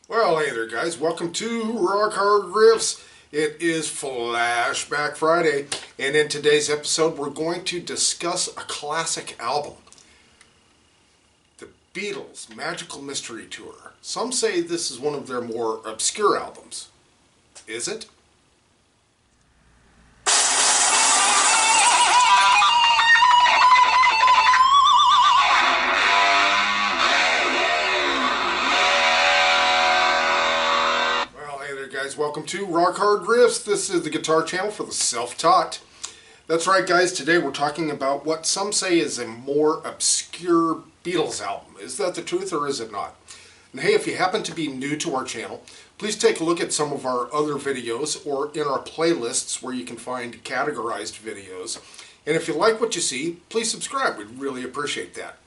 Well, hey there guys, welcome to Rock Hard Riffs. It is Flashback Friday, and in today's episode we're going to discuss a classic album. The Beatles Magical Mystery Tour. Some say this is one of their more obscure albums. Is it? Guys, welcome to Rock Hard Riffs. This is the guitar channel for the self-taught. That's right guys, today we're talking about what some say is a more obscure Beatles album. Is that the truth or is it not? And hey, if you happen to be new to our channel, please take a look at some of our other videos or in our playlists where you can find categorized videos. And if you like what you see, please subscribe. We'd really appreciate that.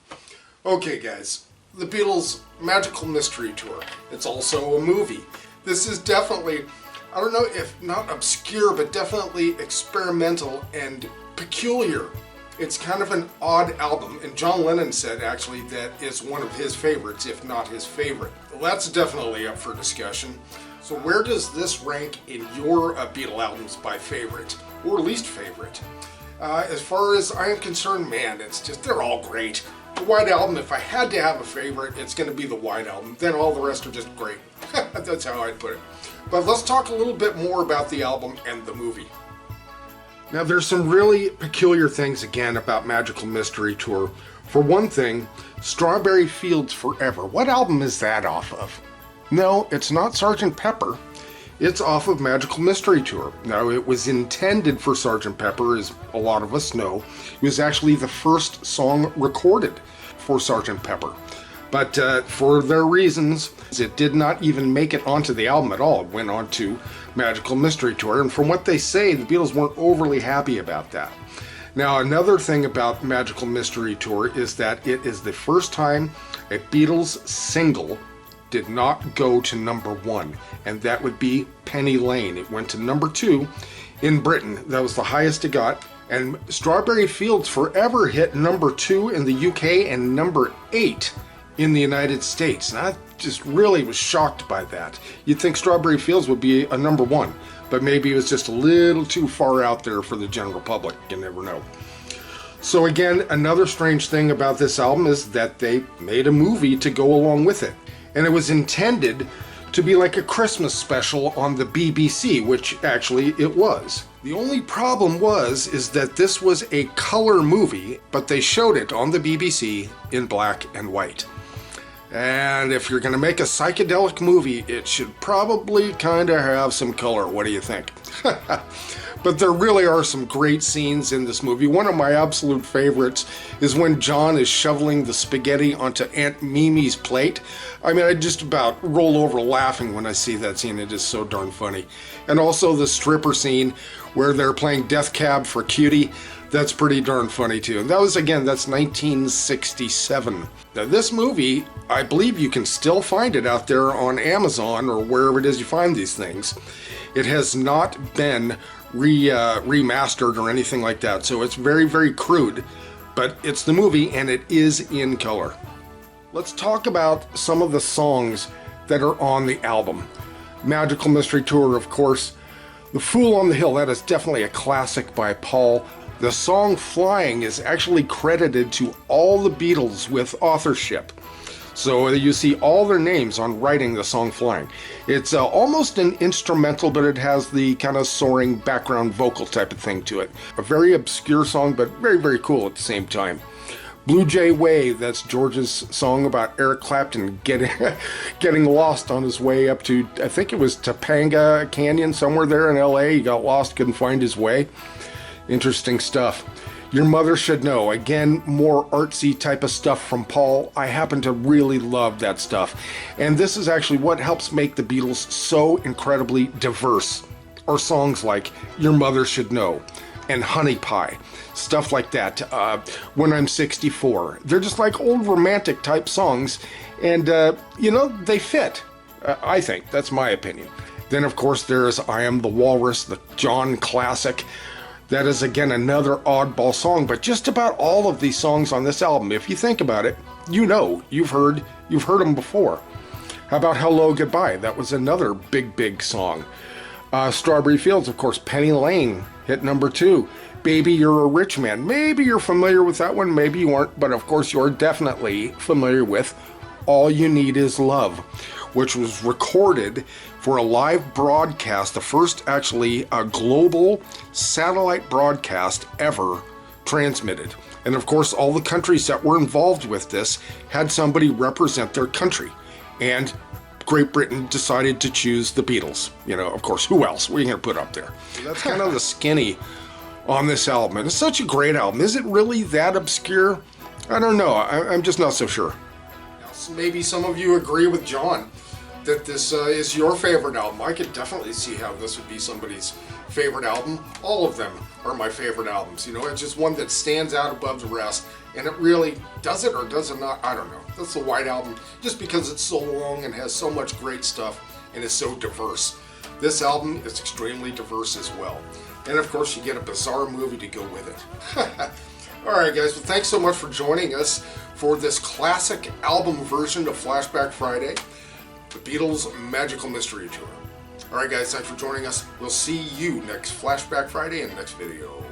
Okay guys, the Beatles Magical Mystery Tour. It's also a movie. This is definitely, I don't know if not obscure, but definitely experimental and peculiar. It's kind of an odd album, and John Lennon said actually that it's one of his favorites, if not his favorite. Well, that's definitely up for discussion. So where does this rank in your Beatle albums by favorite, or least favorite? As far as I am concerned, man, it's just, they're all great. The White Album, if I had to have a favorite, it's going to be the White Album. Then all the rest are just great. That's how I'd put it. But let's talk a little bit more about the album and the movie. Now there's some really peculiar things again about Magical Mystery Tour. For one thing, Strawberry Fields Forever. What album is that off of? No, it's not Sgt. Pepper. It's off of Magical Mystery Tour. Now, it was intended for Sgt. Pepper, as a lot of us know. It was actually the first song recorded for Sgt. Pepper. But for their reasons, it did not even make it onto the album at all. It went on to Magical Mystery Tour, and from what they say, the Beatles weren't overly happy about that. Now, another thing about Magical Mystery Tour is that it is the first time a Beatles single did not go to number one, and that would be Penny Lane. It went to number 2 in Britain. That was the highest it got. And Strawberry Fields Forever hit number 2 in the UK and number 8 in the United States. And I just really was shocked by that. You'd think Strawberry Fields would be a number 1, but maybe it was just a little too far out there for the general public. You never know. So again, another strange thing about this album is that they made a movie to go along with it. And it was intended to be like a Christmas special on the BBC, which actually it was. The only problem is that this was a color movie, but they showed it on the BBC in black and white. And if you're going to make a psychedelic movie, it should probably kind of have some color. What do you think? But there really are some great scenes in this movie. One of my absolute favorites is when John is shoveling the spaghetti onto Aunt Mimi's plate. I mean, I just about roll over laughing when I see that scene. It is so darn funny. And also the stripper scene where they're playing Death Cab for Cutie. That's pretty darn funny too. And that was, again, that's 1967. Now this movie, I believe you can still find it out there on Amazon or wherever it is you find these things. It has not been remastered or anything like that, so it's very, very crude, but it's the movie and it is in color. Let's talk about some of the songs that are on the album. Magical Mystery Tour, of course. The Fool on the Hill, that is definitely a classic by Paul. The song Flying is actually credited to all the Beatles with authorship. So you see all their names on writing the song Flying. It's almost an instrumental, but it has the kind of soaring background vocal type of thing to it. A very obscure song, but very, very cool at the same time. Blue Jay Way, that's George's song about Eric Clapton getting lost on his way up to, I think it was Topanga Canyon, somewhere there in LA. He got lost, couldn't find his way. Interesting stuff. Your Mother Should Know. Again, more artsy type of stuff from Paul. I happen to really love that stuff. And this is actually what helps make the Beatles so incredibly diverse. Or songs like Your Mother Should Know and Honey Pie. Stuff like that. When I'm 64. They're just like old romantic type songs. And, they fit. I think. That's my opinion. Then, of course, there's I Am the Walrus, the John classic. That is, again, another oddball song, but just about all of these songs on this album, if you think about it, you've heard them before. How about Hello Goodbye? That was another big song. Strawberry Fields, of course, Penny Lane hit number 2. Baby, You're a Rich Man. Maybe you're familiar with that one, maybe you aren't, but of course you're definitely familiar with All You Need Is Love, which was recorded for a live broadcast, the first actually global satellite broadcast ever transmitted. And of course, all the countries that were involved with this had somebody represent their country. And Great Britain decided to choose the Beatles. You know, of course, who else? What are you going to put up there? So that's kind of the skinny on this album. And it's such a great album. Is it really that obscure? I don't know. I'm just not so sure. Maybe some of you agree with John that this is your favorite album. I could definitely see how this would be somebody's favorite album. All of them are my favorite albums. You know, it's just one that stands out above the rest. And it really does it or does it not? I don't know. That's the White Album, just because it's so long and has so much great stuff and is so diverse. This album is extremely diverse as well. And of course, you get a bizarre movie to go with it. Alright guys, well thanks so much for joining us for this classic album version of Flashback Friday, the Beatles Magical Mystery Tour. Alright guys, thanks for joining us. We'll see you next Flashback Friday and next video.